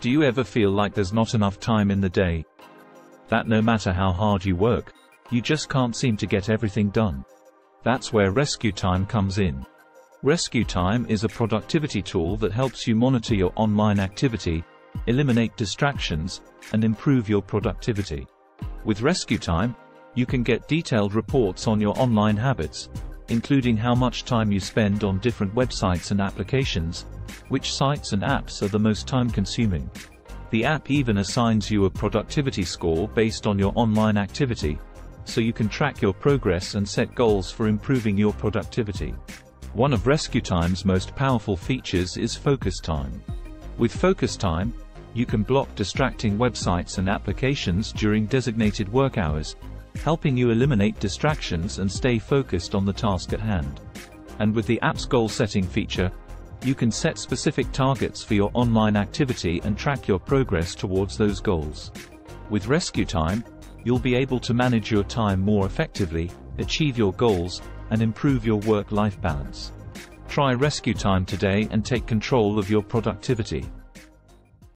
Do you ever feel like there's not enough time in the day? That no matter how hard you work, you just can't seem to get everything done? That's where RescueTime comes in. RescueTime is a productivity tool that helps you monitor your online activity, eliminate distractions, and improve your productivity. With RescueTime, you can get detailed reports on your online habits, including how much time you spend on different websites and applications, which sites and apps are the most time-consuming. The app even assigns you a productivity score based on your online activity, so you can track your progress and set goals for improving your productivity. One of RescueTime's most powerful features is focus time. With focus time, you can block distracting websites and applications during designated work hours, helping you eliminate distractions and stay focused on the task at hand. And with the app's goal-setting feature, you can set specific targets for your online activity and track your progress towards those goals. With RescueTime, you'll be able to manage your time more effectively, achieve your goals, and improve your work-life balance. Try RescueTime today and take control of your productivity.